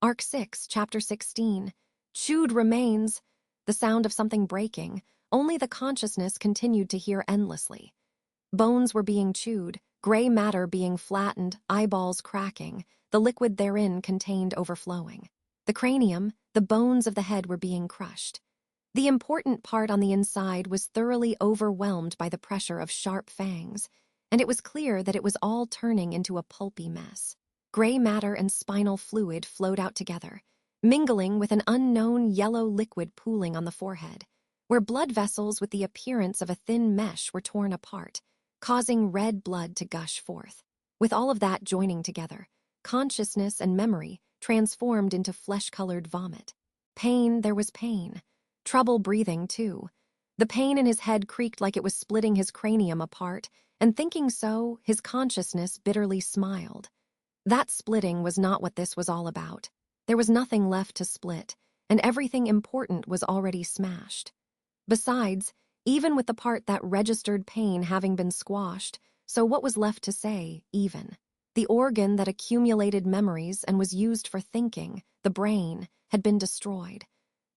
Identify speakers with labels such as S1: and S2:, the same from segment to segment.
S1: Arc 6, Chapter 16. Chewed remains. The sound of something breaking. Only the consciousness continued to hear endlessly. Bones were being chewed, gray matter being flattened, eyeballs cracking, the liquid therein contained overflowing. The cranium, the bones of the head were being crushed. The important part on the inside was thoroughly overwhelmed by the pressure of sharp fangs, and it was clear that it was all turning into a pulpy mess. Gray matter and spinal fluid flowed out together, mingling with an unknown yellow liquid pooling on the forehead, where blood vessels with the appearance of a thin mesh were torn apart, causing red blood to gush forth. With all of that joining together, consciousness and memory transformed into flesh-colored vomit. Pain, there was pain. Trouble breathing, too. The pain in his head creaked like it was splitting his cranium apart, and thinking so, his consciousness bitterly smiled. That splitting was not what this was all about. There was nothing left to split, and everything important was already smashed. Besides, even with the part that registered pain having been squashed, so what was left to say, even? The organ that accumulated memories and was used for thinking, the brain, had been destroyed.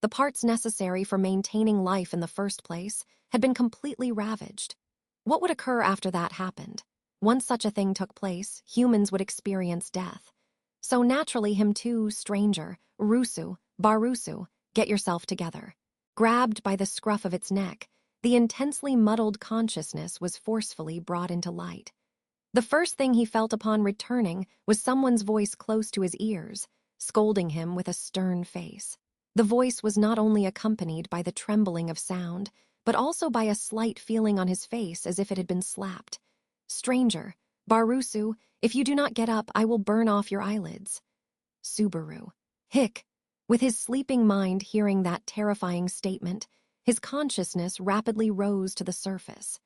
S1: The parts necessary for maintaining life in the first place had been completely ravaged. What would occur after that happened? Once such a thing took place, humans would experience death. So naturally him too, stranger, Barusu, get yourself together. Grabbed by the scruff of its neck, the intensely muddled consciousness was forcefully brought into light. The first thing he felt upon returning was someone's voice close to his ears, scolding him with a stern face. The voice was not only accompanied by the trembling of sound, but also by a slight feeling on his face as if it had been slapped. Stranger, Barusu, if you do not get up, I will burn off your eyelids. Subaru. Hick. With his sleeping mind hearing that terrifying statement, his consciousness rapidly rose to the surface.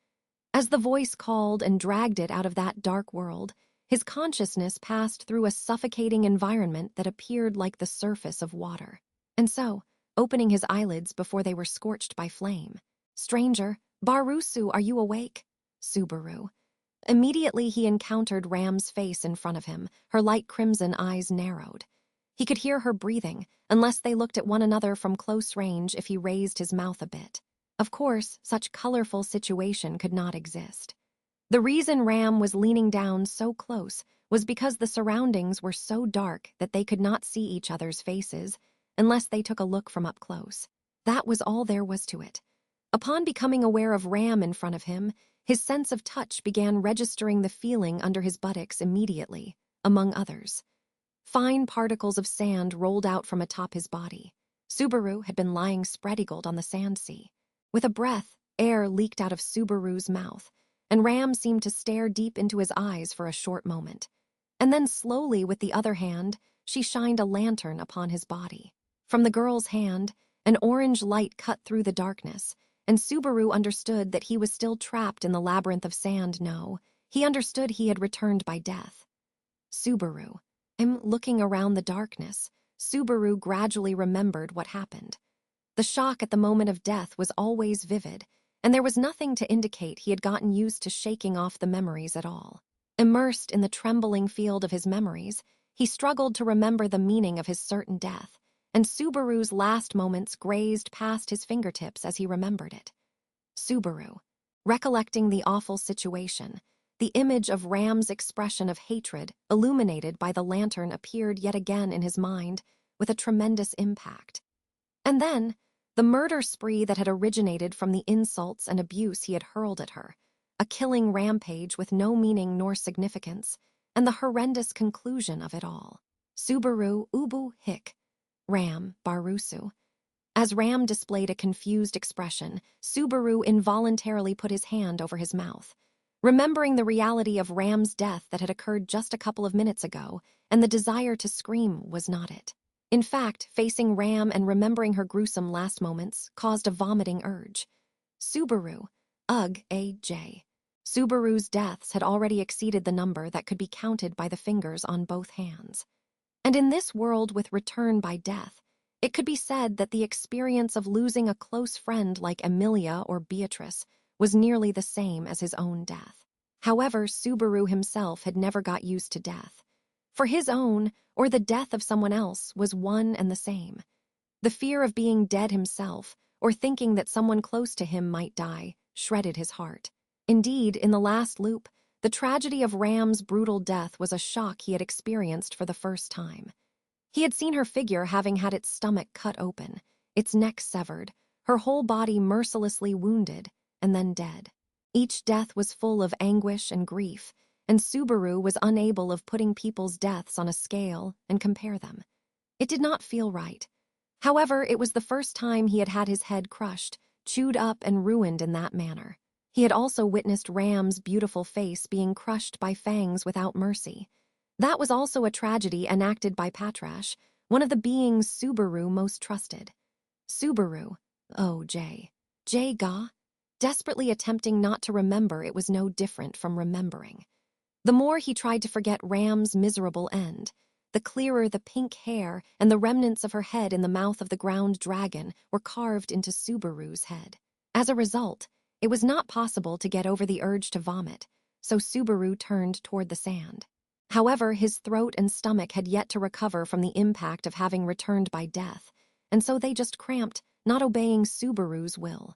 S1: As the voice called and dragged it out of that dark world, his consciousness passed through a suffocating environment that appeared like the surface of water. And so, opening his eyelids before they were scorched by flame. Stranger, Barusu, are you awake? Subaru. Immediately he encountered Ram's face in front of him, her light crimson eyes narrowed. He could hear her breathing, unless they looked at one another from close range if he raised his mouth a bit. Of course, such colorful situation could not exist. The reason Ram was leaning down so close was because the surroundings were so dark that they could not see each other's faces unless they took a look from up close. That was all there was to it. Upon becoming aware of Ram in front of him, his sense of touch began registering the feeling under his buttocks immediately, among others. Fine particles of sand rolled out from atop his body. Subaru had been lying spread-eagled on the sand sea. With a breath, air leaked out of Subaru's mouth, and Ram seemed to stare deep into his eyes for a short moment. And then slowly, with the other hand, she shined a lantern upon his body. From the girl's hand, an orange light cut through the darkness, and Subaru understood that he was still trapped in the labyrinth of sand. No, he understood he had returned by death. Subaru. Looking around the darkness, Subaru gradually remembered what happened. The shock at the moment of death was always vivid, and there was nothing to indicate he had gotten used to shaking off the memories at all. Immersed in the trembling field of his memories, he struggled to remember the meaning of his certain death, and Subaru's last moments grazed past his fingertips as he remembered it. Subaru. Recollecting the awful situation, the image of Ram's expression of hatred, illuminated by the lantern, appeared yet again in his mind with a tremendous impact. And then, the murder spree that had originated from the insults and abuse he had hurled at her, a killing rampage with no meaning nor significance, and the horrendous conclusion of it all. Subaru Ubu Hick. Ram, Barusu. As Ram displayed a confused expression, Subaru involuntarily put his hand over his mouth. Remembering the reality of Ram's death that had occurred just a couple of minutes ago, and the desire to scream was not it. In fact, facing Ram and remembering her gruesome last moments caused a vomiting urge. Subaru. Ugh, A.J. Subaru's deaths had already exceeded the number that could be counted by the fingers on both hands. And in this world with return by death, it could be said that the experience of losing a close friend like Emilia or Beatrice was nearly the same as his own death. However, Subaru himself had never got used to death. For his own, or the death of someone else was one and the same. The fear of being dead himself, or thinking that someone close to him might die, shredded his heart. Indeed, in the last loop, the tragedy of Ram's brutal death was a shock he had experienced for the first time. He had seen her figure having had its stomach cut open, its neck severed, her whole body mercilessly wounded, and then dead. Each death was full of anguish and grief, and Subaru was unable of putting people's deaths on a scale and compare them. It did not feel right. However, it was the first time he had had his head crushed, chewed up and ruined in that manner. He had also witnessed Ram's beautiful face being crushed by fangs without mercy. That was also a tragedy enacted by Patrash, one of the beings Subaru most trusted. Subaru, oh Jay Ga, desperately attempting not to remember it was no different from remembering. The more he tried to forget Ram's miserable end, the clearer the pink hair and the remnants of her head in the mouth of the ground dragon were carved into Subaru's head. As a result, it was not possible to get over the urge to vomit, so Subaru turned toward the sand. However, his throat and stomach had yet to recover from the impact of having returned by death, and so they just cramped, not obeying Subaru's will.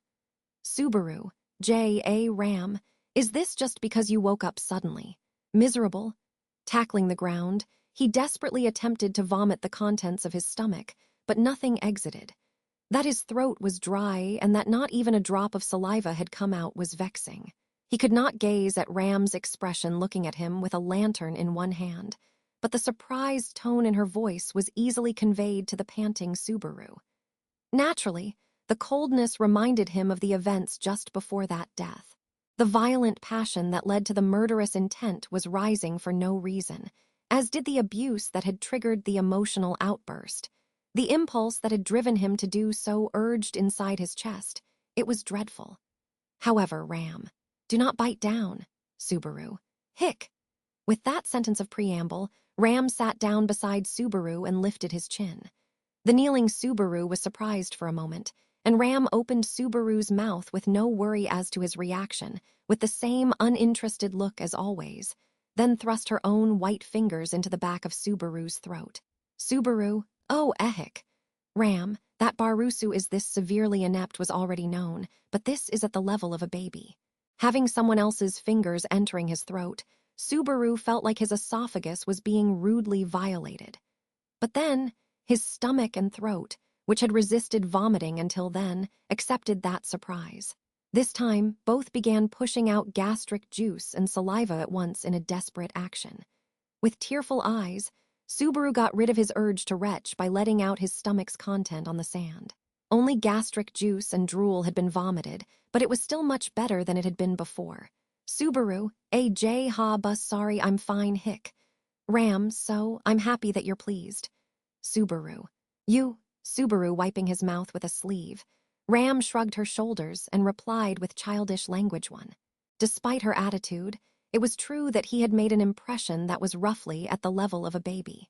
S1: Subaru, Ram, is this just because you woke up suddenly? Miserable? Tackling the ground, he desperately attempted to vomit the contents of his stomach, but nothing exited. That his throat was dry and that not even a drop of saliva had come out was vexing. He could not gaze at Ram's expression looking at him with a lantern in one hand, but the surprised tone in her voice was easily conveyed to the panting Subaru. Naturally, the coldness reminded him of the events just before that death. The violent passion that led to the murderous intent was rising for no reason, as did the abuse that had triggered the emotional outburst. The impulse that had driven him to do so urged inside his chest. It was dreadful. However, Ram, do not bite down, Subaru. Hick! With that sentence of preamble, Ram sat down beside Subaru and lifted his chin. The kneeling Subaru was surprised for a moment, and Ram opened Subaru's mouth with no worry as to his reaction, with the same uninterested look as always, then thrust her own white fingers into the back of Subaru's throat. Subaru, oh ehik. Ram, that Barusu is this severely inept was already known, but this is at the level of a baby. Having someone else's fingers entering his throat, Subaru felt like his esophagus was being rudely violated. But then, his stomach and throat, which had resisted vomiting until then, accepted that surprise. This time, both began pushing out gastric juice and saliva at once in a desperate action. With tearful eyes, Subaru got rid of his urge to retch by letting out his stomach's content on the sand. Only gastric juice and drool had been vomited, but it was still much better than it had been before. Subaru, bus sorry I'm fine hick. Ram, so, I'm happy that you're pleased. Subaru. Subaru wiping his mouth with a sleeve. Ram shrugged her shoulders and replied with childish language one. Despite her attitude, it was true that he had made an impression that was roughly at the level of a baby.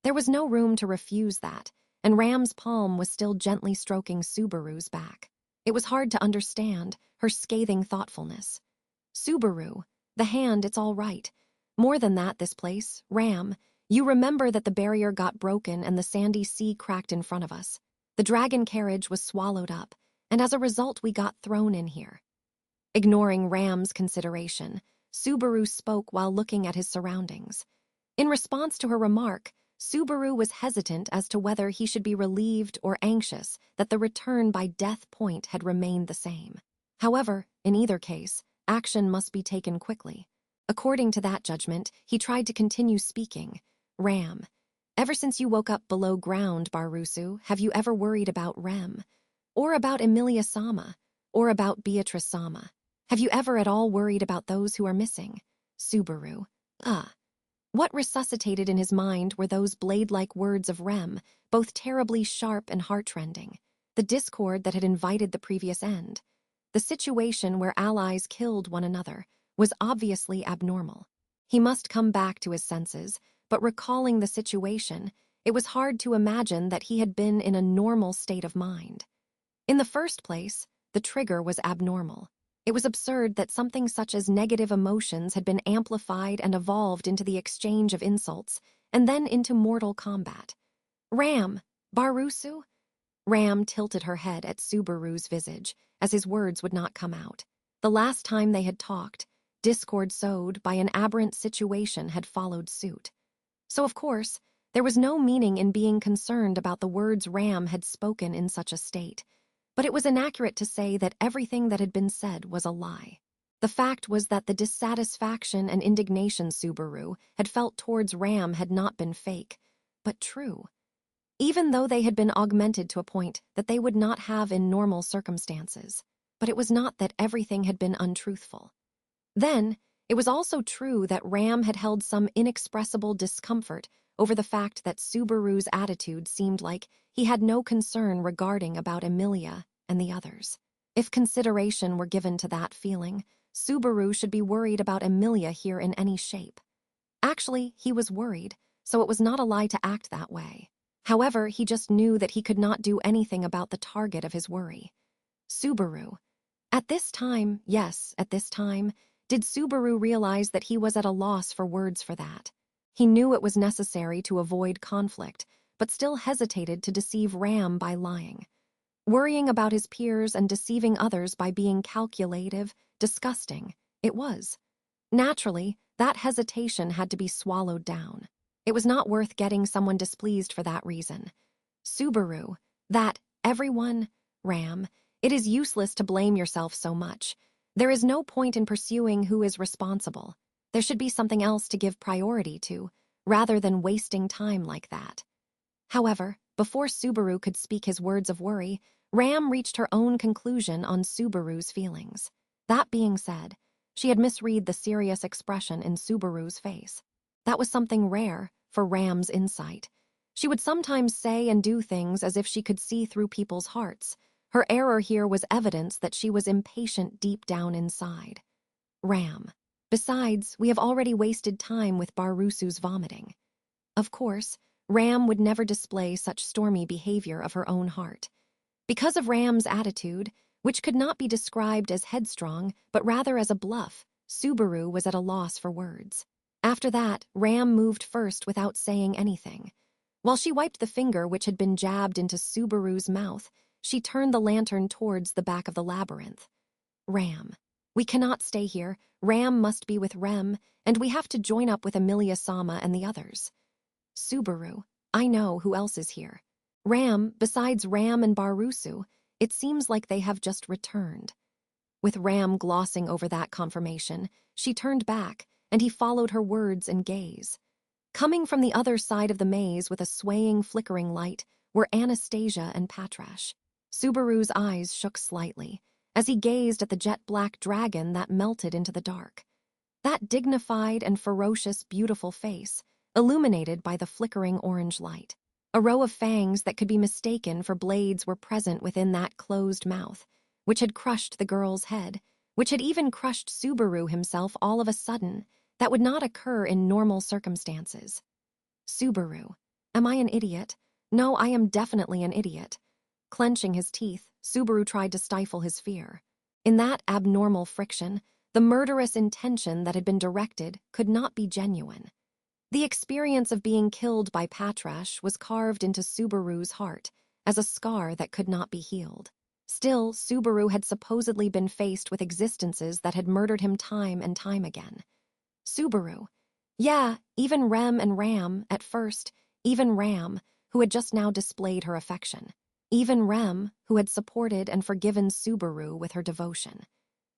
S1: There was no room to refuse that, and Ram's palm was still gently stroking Subaru's back. It was hard to understand her scathing thoughtfulness. Subaru, the hand, it's all right. More than that, this place, Ram, you remember that the barrier got broken and the sandy sea cracked in front of us. The dragon carriage was swallowed up, and as a result we got thrown in here. Ignoring Ram's consideration, Subaru spoke while looking at his surroundings. In response to her remark, Subaru was hesitant as to whether he should be relieved or anxious that the return by death point had remained the same. However, in either case, action must be taken quickly. According to that judgment, he tried to continue speaking. Ram, ever since you woke up below ground, Barusu, have you ever worried about Rem? Or about Emilia-sama? Or about Beatrice-sama? Have you ever at all worried about those who are missing? Subaru, What resuscitated in his mind were those blade-like words of Rem, both terribly sharp and heart-rending. The discord that had invited the previous end. The situation where allies killed one another was obviously abnormal. He must come back to his senses, but recalling the situation, it was hard to imagine that he had been in a normal state of mind. In the first place, the trigger was abnormal. It was absurd that something such as negative emotions had been amplified and evolved into the exchange of insults, and then into mortal combat. Ram! Barusu? Ram tilted her head at Subaru's visage, as his words would not come out. The last time they had talked, discord sowed by an aberrant situation had followed suit. So, of course, there was no meaning in being concerned about the words Ram had spoken in such a state, but it was inaccurate to say that everything that had been said was a lie. The fact was that the dissatisfaction and indignation Subaru had felt towards Ram had not been fake, but true. Even though they had been augmented to a point that they would not have in normal circumstances. But it was not that everything had been untruthful. Then, it was also true that Ram had held some inexpressible discomfort over the fact that Subaru's attitude seemed like he had no concern regarding about Emilia and the others. If consideration were given to that feeling, Subaru should be worried about Emilia here in any shape. Actually, he was worried, so it was not a lie to act that way. However, he just knew that he could not do anything about the target of his worry. Subaru. At this time, yes, at this time, did Subaru realize that he was at a loss for words for that. He knew it was necessary to avoid conflict, but still hesitated to deceive Ram by lying. Worrying about his peers and deceiving others by being calculative, disgusting, it was. Naturally, that hesitation had to be swallowed down. It was not worth getting someone displeased for that reason. Subaru, that, everyone, Ram, it is useless to blame yourself so much. There is no point in pursuing who is responsible. There should be something else to give priority to, rather than wasting time like that. However, before Subaru could speak his words of worry, Ram reached her own conclusion on Subaru's feelings. That being said, she had misread the serious expression in Subaru's face. That was something rare for Ram's insight. She would sometimes say and do things as if she could see through people's hearts. Her error here was evidence that she was impatient deep down inside. Ram. Besides, we have already wasted time with Barusu's vomiting. Of course, Ram would never display such stormy behavior of her own heart. Because of Ram's attitude, which could not be described as headstrong, but rather as a bluff, Subaru was at a loss for words. After that, Ram moved first without saying anything. While she wiped the finger which had been jabbed into Subaru's mouth, she turned the lantern towards the back of the labyrinth. Ram. We cannot stay here. Ram must be with Rem, and we have to join up with Emilia-sama and the others. Subaru. I know who else is here. Ram, besides Ram and Barusu, it seems like they have just returned. With Ram glossing over that confirmation, she turned back, and he followed her words and gaze. Coming from the other side of the maze with a swaying, flickering light were Anastasia and Patrash. Subaru's eyes shook slightly as he gazed at the jet-black dragon that melted into the dark. That dignified and ferocious, beautiful face, illuminated by the flickering orange light. A row of fangs that could be mistaken for blades were present within that closed mouth, which had crushed the girl's head, which had even crushed Subaru himself all of a sudden. That would not occur in normal circumstances. Subaru. Am I an idiot? No, I am definitely an idiot. Clenching his teeth, Subaru tried to stifle his fear. In that abnormal friction, the murderous intention that had been directed could not be genuine. The experience of being killed by Patrash was carved into Subaru's heart as a scar that could not be healed. Still, Subaru had supposedly been faced with existences that had murdered him time and time again. Subaru. Yeah, even Rem and Ram, at first, even Ram, who had just now displayed her affection. Even Rem, who had supported and forgiven Subaru with her devotion.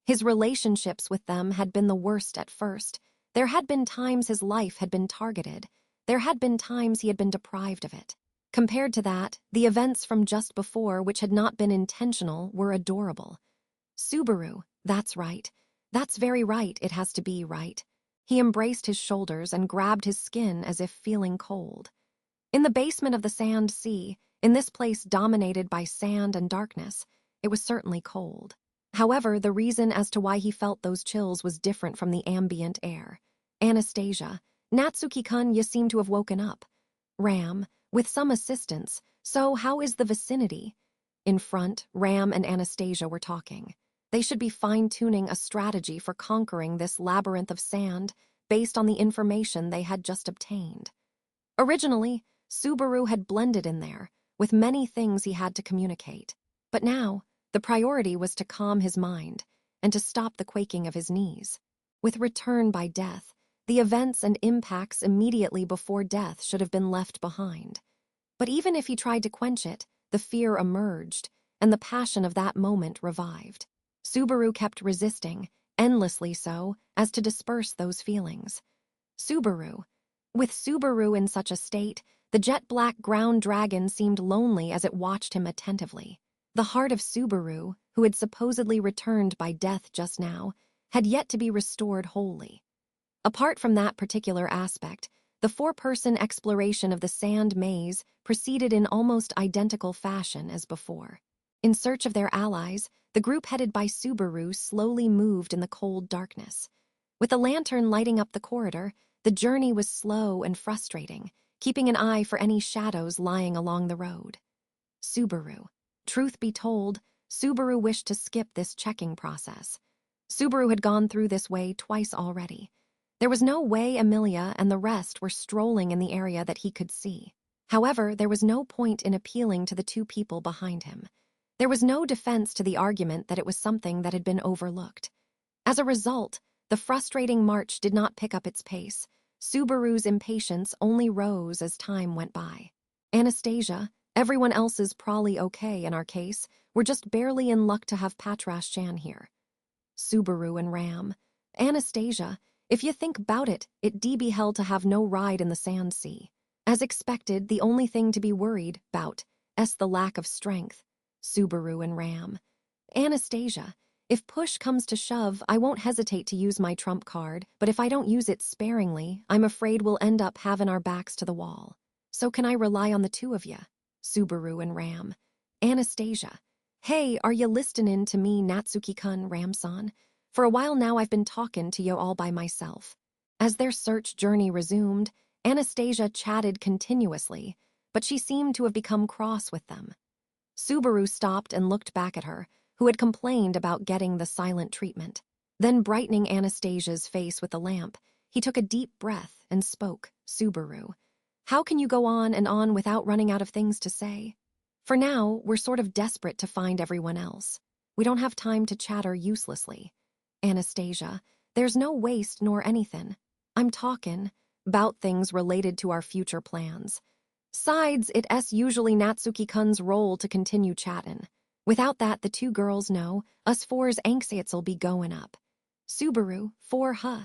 S1: His relationships with them had been the worst at first. There had been times his life had been targeted. There had been times he had been deprived of it. Compared to that, the events from just before, which had not been intentional, were adorable. Subaru, that's right. That's very right, it has to be right. He embraced his shoulders and grabbed his skin as if feeling cold. In the basement of the sand sea, in this place dominated by sand and darkness, it was certainly cold. However, the reason as to why he felt those chills was different from the ambient air. Anastasia, Natsuki-kun, you seem to have woken up. Ram, with some assistance, so how is the vicinity? In front, Ram and Anastasia were talking. They should be fine-tuning a strategy for conquering this labyrinth of sand based on the information they had just obtained. Originally, Subaru had blended in there, with many things he had to communicate. But now, the priority was to calm his mind and to stop the quaking of his knees. With return by death, the events and impacts immediately before death should have been left behind. But even if he tried to quench it, the fear emerged, and the passion of that moment revived. Subaru kept resisting, endlessly so, as to disperse those feelings. Subaru. With Subaru in such a state, the jet-black ground dragon seemed lonely as it watched him attentively. The heart of Subaru, who had supposedly returned by death just now, had yet to be restored wholly. Apart from that particular aspect, the four-person exploration of the sand maze proceeded in almost identical fashion as before. In search of their allies, the group headed by Subaru slowly moved in the cold darkness. With the lantern lighting up the corridor, the journey was slow and frustrating, keeping an eye for any shadows lying along the road. Subaru. Truth be told, Subaru wished to skip this checking process. Subaru had gone through this way twice already. There was no way Amelia and the rest were strolling in the area that he could see. However, there was no point in appealing to the two people behind him. There was no defense to the argument that it was something that had been overlooked. As a result, the frustrating march did not pick up its pace. Subaru's impatience only rose as time went by. Anastasia, everyone else's probably okay in our case, were just barely in luck to have Patrash Chan here. Subaru and Ram. Anastasia, if you think about it, it be hell to have no ride in the sand sea. As expected, the only thing to be worried about is the lack of strength. Subaru and Ram. Anastasia, if push comes to shove, I won't hesitate to use my trump card, but if I don't use it sparingly, I'm afraid we'll end up having our backs to the wall. So can I rely on the two of ya? Subaru and Ram. Anastasia. Hey, are you listening to me, Natsuki-kun, Ram-san? For a while now I've been talking to you all by myself. As their search journey resumed, Anastasia chatted continuously, but she seemed to have become cross with them. Subaru stopped and looked back at her, who had complained about getting the silent treatment. Then brightening Anastasia's face with the lamp, he took a deep breath and spoke. Subaru. How can you go on and on without running out of things to say? For now, we're sort of desperate to find everyone else. We don't have time to chatter uselessly. Anastasia, there's no waste nor anything. I'm talking about things related to our future plans. Sides, it's usually Natsuki-kun's role to continue chattin'. Without that, the two girls know us four's anxiet'll be going up. Subaru, for huh.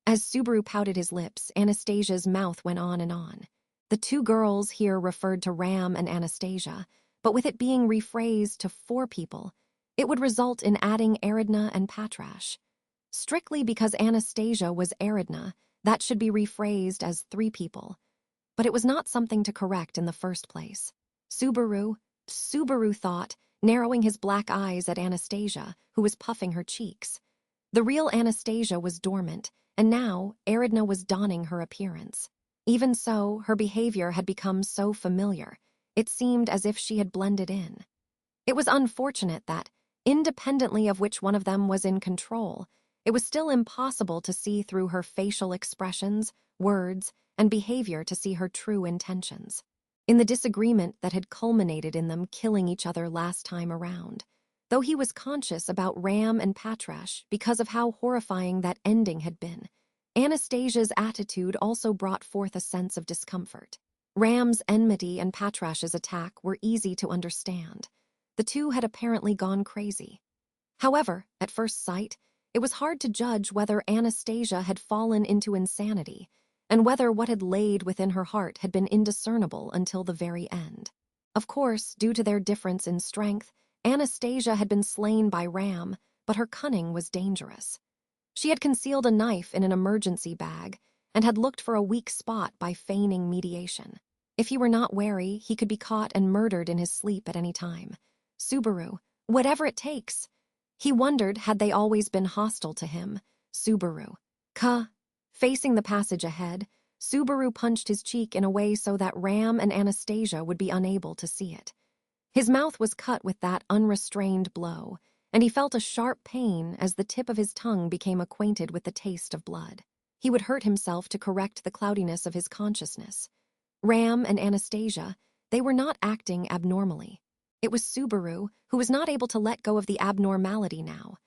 S1: As Subaru pouted his lips, Anastasia's mouth went on and on. The two girls here referred to Ram and Anastasia, but with it being rephrased to four people, it would result in adding Aridna and Patrash. Strictly because Anastasia was Aridna, that should be rephrased as three people. But it was not something to correct in the first place. Subaru thought, narrowing his black eyes at Anastasia, who was puffing her cheeks. The real Anastasia was dormant, and now Aridna was donning her appearance. Even so, her behavior had become so familiar, it seemed as if she had blended in. It was unfortunate that, independently of which one of them was in control, it was still impossible to see through her facial expressions, words, and behavior to see her true intentions. In the disagreement that had culminated in them killing each other last time around, though he was conscious about Ram and Patrash because of how horrifying that ending had been, Anastasia's attitude also brought forth a sense of discomfort. Ram's enmity and Patrash's attack were easy to understand. The two had apparently gone crazy. However, at first sight, it was hard to judge whether Anastasia had fallen into insanity, and whether what had laid within her heart had been indiscernible until the very end. Of course, due to their difference in strength, Anastasia had been slain by Ram, but her cunning was dangerous. She had concealed a knife in an emergency bag and had looked for a weak spot by feigning mediation. If he were not wary, he could be caught and murdered in his sleep at any time. Subaru, whatever it takes. He wondered, had they always been hostile to him? Subaru. Facing the passage ahead, Subaru punched his cheek in a way so that Ram and Anastasia would be unable to see it. His mouth was cut with that unrestrained blow, and he felt a sharp pain as the tip of his tongue became acquainted with the taste of blood. He would hurt himself to correct the cloudiness of his consciousness. Ram and Anastasia, they were not acting abnormally. It was Subaru who was not able to let go of the abnormality now.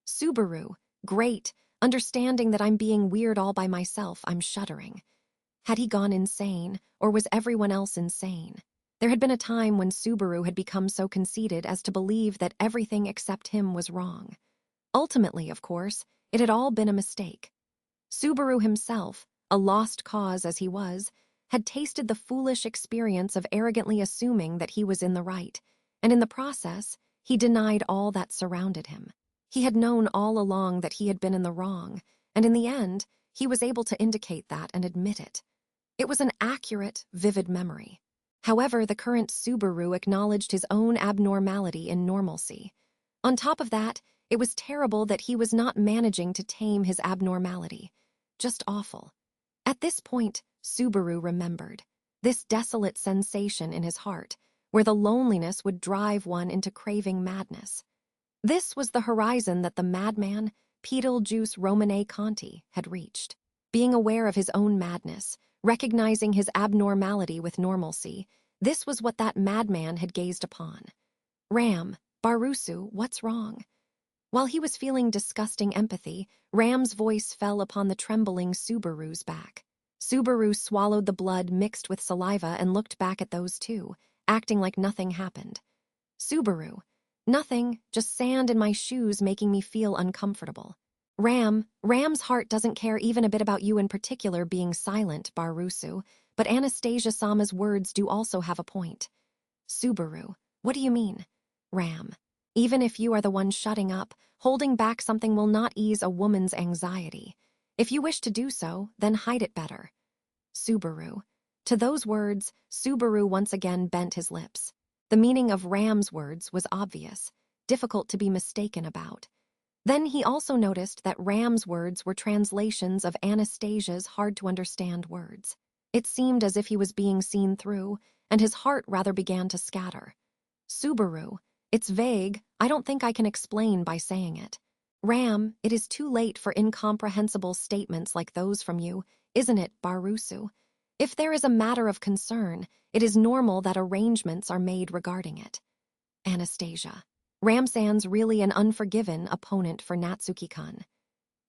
S1: Subaru, great, understanding that I'm being weird all by myself, I'm shuddering. Had he gone insane, or was everyone else insane? There had been a time when Subaru had become so conceited as to believe that everything except him was wrong. Ultimately, of course, it had all been a mistake. Subaru himself, a lost cause as he was, had tasted the foolish experience of arrogantly assuming that he was in the right, and in the process, he denied all that surrounded him. He had known all along that he had been in the wrong, and in the end, he was able to indicate that and admit it. It was an accurate, vivid memory. However, the current Subaru acknowledged his own abnormality in normalcy. On top of that, it was terrible that he was not managing to tame his abnormality. Just awful. At this point, Subaru remembered. This desolate sensation in his heart, where the loneliness would drive one into craving madness. This was the horizon that the madman, Betelgeuse Romane Conti, had reached. Being aware of his own madness, recognizing his abnormality with normalcy, this was what that madman had gazed upon. Ram, Barusu, what's wrong? While he was feeling disgusting empathy, Ram's voice fell upon the trembling Subaru's back. Subaru swallowed the blood mixed with saliva and looked back at those two, acting like nothing happened. Subaru, nothing, just sand in my shoes making me feel uncomfortable. Ram's heart doesn't care even a bit about you in particular being silent, Barusu, but Anastasia-sama's words do also have a point. Subaru, what do you mean? Ram, even if you are the one shutting up, holding back something will not ease a woman's anxiety. If you wish to do so, then hide it better. Subaru. To those words, Subaru once again bent his lips. The meaning of Ram's words was obvious, difficult to be mistaken about. Then he also noticed that Ram's words were translations of Anastasia's hard-to-understand words. It seemed as if he was being seen through, and his heart rather began to scatter. Subaru, it's vague, I don't think I can explain by saying it. Ram, it is too late for incomprehensible statements like those from you, isn't it, Barusu? If there is a matter of concern, it is normal that arrangements are made regarding it. Anastasia. Ramsan's really an unforgiven opponent for Natsuki-kun.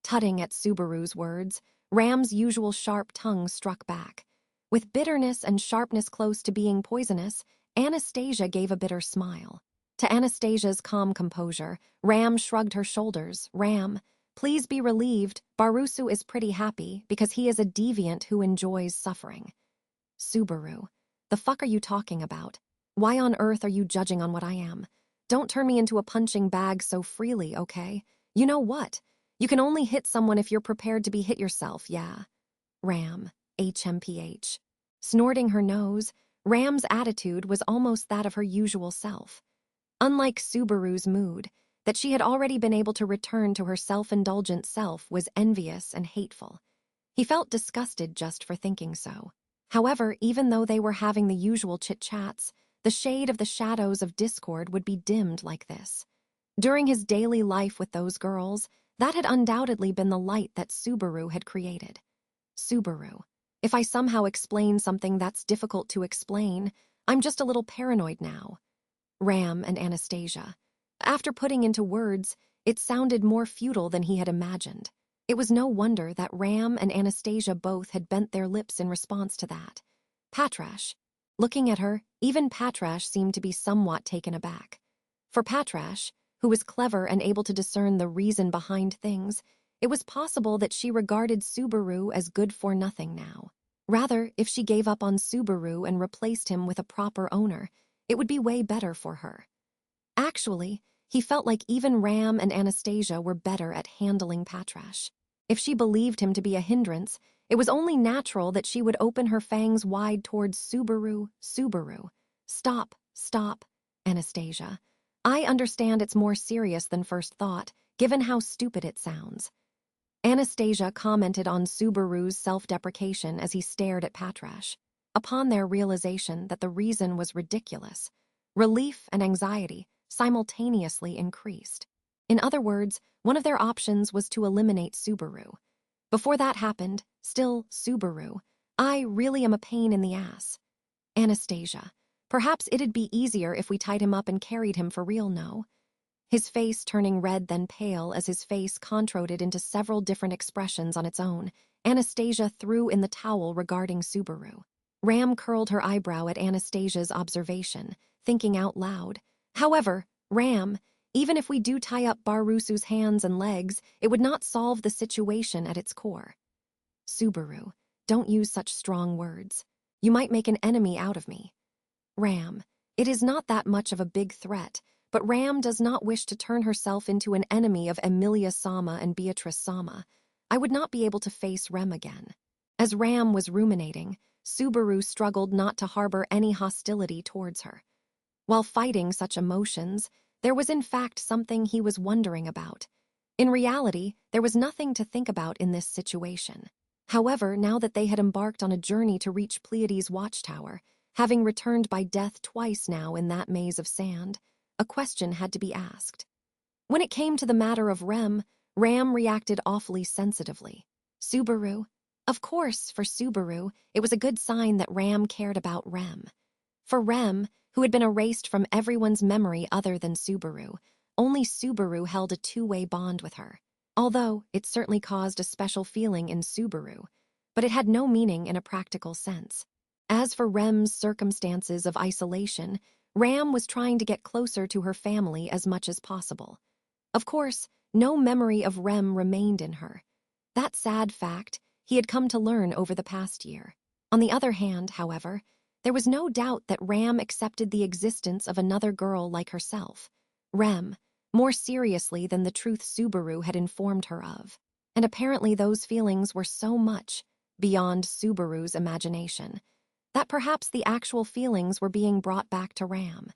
S1: Tutting at Subaru's words, Ram's usual sharp tongue struck back. With bitterness and sharpness close to being poisonous, Anastasia gave a bitter smile. To Anastasia's calm composure, Ram shrugged her shoulders. Ram, please be relieved, Barusu is pretty happy because he is a deviant who enjoys suffering. Subaru, the fuck are you talking about? Why on earth are you judging on what I am? Don't turn me into a punching bag so freely, okay? You know what? You can only hit someone if you're prepared to be hit yourself, yeah. Ram, HMPH. Snorting her nose, Ram's attitude was almost that of her usual self. Unlike Subaru's mood, that she had already been able to return to her self-indulgent self was envious and hateful. He felt disgusted just for thinking so. However, even though they were having the usual chit-chats, the shade of the shadows of discord would be dimmed like this. During his daily life with those girls, that had undoubtedly been the light that Subaru had created. Subaru, if I somehow explain something that's difficult to explain, I'm just a little paranoid now. Ram and Anastasia. After putting into words, it sounded more futile than he had imagined. It was no wonder that Ram and Anastasia both had bent their lips in response to that. Patrash. Looking at her, even Patrash seemed to be somewhat taken aback. For Patrash, who was clever and able to discern the reason behind things, it was possible that she regarded Subaru as good for nothing now. Rather, if she gave up on Subaru and replaced him with a proper owner, it would be way better for her. Actually, he felt like even Ram and Anastasia were better at handling Patrash. If she believed him to be a hindrance, it was only natural that she would open her fangs wide towards Subaru. Stop, Anastasia. I understand it's more serious than first thought, given how stupid it sounds. Anastasia commented on Subaru's self-deprecation as he stared at Patrash. Upon their realization that the reason was ridiculous, relief and anxiety simultaneously increased. In other words, one of their options was to eliminate Subaru. Before that happened, still Subaru, I really am a pain in the ass. Anastasia. Perhaps it'd be easier if we tied him up and carried him for real, no? His face turning red then pale as his face contorted into several different expressions on its own. Anastasia threw in the towel regarding Subaru. Ram curled her eyebrow at Anastasia's observation, thinking out loud. However, Ram, even if we do tie up Barusu's hands and legs, it would not solve the situation at its core. Subaru, don't use such strong words. You might make an enemy out of me. Ram, it is not that much of a big threat, but Ram does not wish to turn herself into an enemy of Emilia Sama and Beatrice Sama. I would not be able to face Rem again. As Ram was ruminating, Subaru struggled not to harbor any hostility towards her. While fighting such emotions, there was in fact something he was wondering about. In reality, there was nothing to think about in this situation. However, now that they had embarked on a journey to reach Pleiades' watchtower, having returned by death twice now in that maze of sand, a question had to be asked. When it came to the matter of Ram reacted awfully sensitively. Subaru? Of course, for Subaru, it was a good sign that Ram cared about Rem. For Rem, who had been erased from everyone's memory other than Subaru, only Subaru held a two-way bond with her. Although it certainly caused a special feeling in Subaru, but it had no meaning in a practical sense. As for Rem's circumstances of isolation, Ram was trying to get closer to her family as much as possible. Of course, no memory of Rem remained in her. That sad fact he had come to learn over the past year. On the other hand, however, there was no doubt that Ram accepted the existence of another girl like herself. Rem, more seriously than the truth Subaru had informed her of. And apparently those feelings were so much beyond Subaru's imagination that perhaps the actual feelings were being brought back to Ram.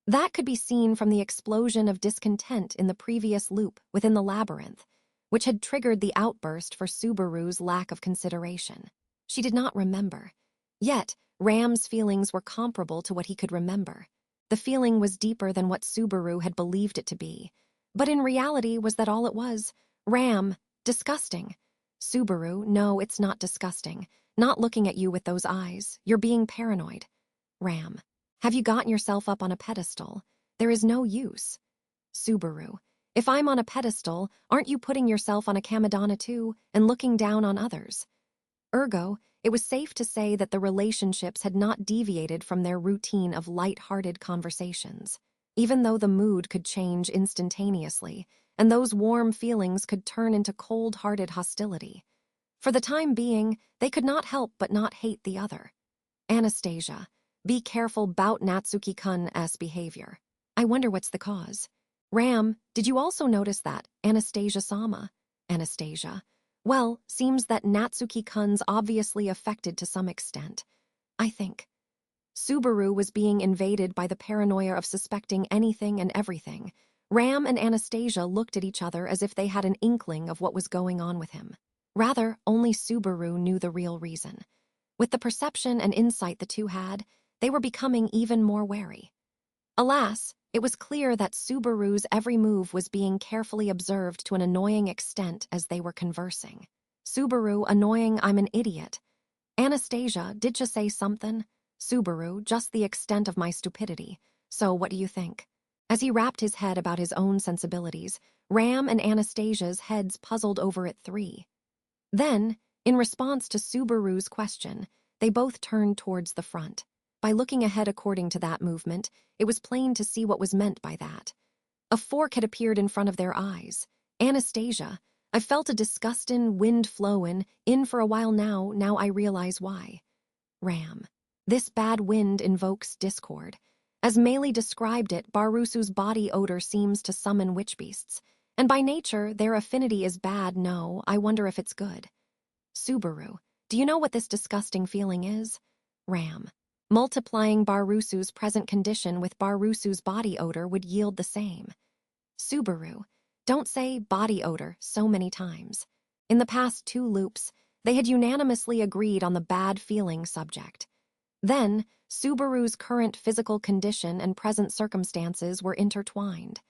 S1: That could be seen from the explosion of discontent in the previous loop within the labyrinth, which had triggered the outburst for Subaru's lack of consideration. She did not remember. Yet, Ram's feelings were comparable to what he could remember. The feeling was deeper than what Subaru had believed it to be. But in reality, was that all it was? Ram, disgusting. Subaru, no, it's not disgusting. Not looking at you with those eyes. You're being paranoid. Ram, have you gotten yourself up on a pedestal? There is no use. Subaru, if I'm on a pedestal, aren't you putting yourself on a Kamidana too and looking down on others? Ergo, it was safe to say that the relationships had not deviated from their routine of light-hearted conversations, even though the mood could change instantaneously, and those warm feelings could turn into cold-hearted hostility. For the time being, they could not help but not hate the other. Anastasia, be careful bout Natsuki-kun's behavior. I wonder what's the cause. Ram, did you also notice that, Anastasia-sama? Anastasia, well, seems that Natsuki-kun's obviously affected to some extent. I think. Subaru was being invaded by the paranoia of suspecting anything and everything. Ram and Anastasia looked at each other as if they had an inkling of what was going on with him. Rather, only Subaru knew the real reason. With the perception and insight the two had, they were becoming even more wary. Alas, it was clear that Subaru's every move was being carefully observed to an annoying extent as they were conversing. Subaru, annoying, I'm an idiot. Anastasia, did you say something? Subaru, just the extent of my stupidity. So what do you think? As he wrapped his head about his own sensibilities, Ram and Anastasia's heads puzzled over it three. Then, in response to Subaru's question, they both turned towards the front. By looking ahead according to that movement, it was plain to see what was meant by that. A fork had appeared in front of their eyes. Anastasia, I felt a disgustin' wind flowin' in for a while now I realize why. Ram, this bad wind invokes discord. As Meili described it, Barusu's body odor seems to summon witch beasts. And by nature, their affinity is bad, no, I wonder if it's good. Subaru, do you know what this disgusting feeling is? Ram, multiplying Barusu's present condition with Barusu's body odor would yield the same. Subaru, don't say body odor so many times. In the past 2 loops, they had unanimously agreed on the bad feeling subject. Then, Subaru's current physical condition and present circumstances were intertwined.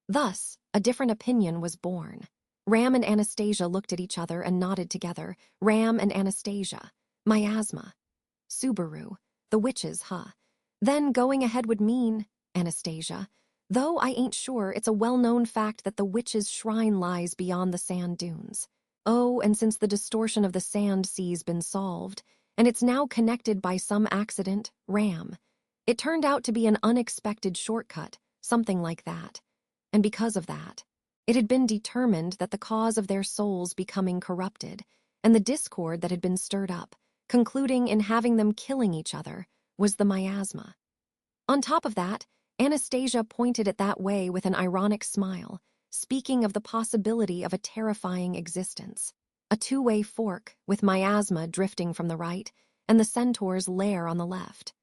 S1: Thus, a different opinion was born. Ram and Anastasia looked at each other and nodded together. Ram and Anastasia. Miasma. Subaru. The witches, huh? Then going ahead would mean, Anastasia. Though I ain't sure, it's a well-known fact that the witch's shrine lies beyond the sand dunes. Oh, and since the distortion of the sand sea's been solved, and it's now connected by some accident, Ram. It turned out to be an unexpected shortcut, something like that. And because of that, it had been determined that the cause of their souls becoming corrupted, and the discord that had been stirred up, concluding in having them killing each other, was the miasma. On top of that, Anastasia pointed it that way with an ironic smile, speaking of the possibility of a terrifying existence. A two-way fork, with miasma drifting from the right, and the centaur's lair on the left.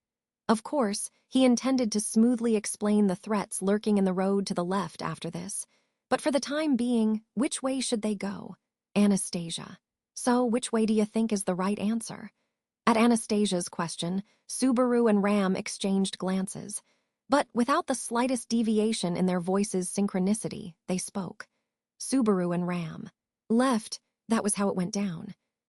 S1: Of course, he intended to smoothly explain the threats lurking in the road to the left after this, but for the time being, which way should they go? Anastasia. So, which way do you think is the right answer? At Anastasia's question, Subaru and Ram exchanged glances, but without the slightest deviation in their voices' synchronicity, they spoke. Subaru and Ram. Left, that was how it went down.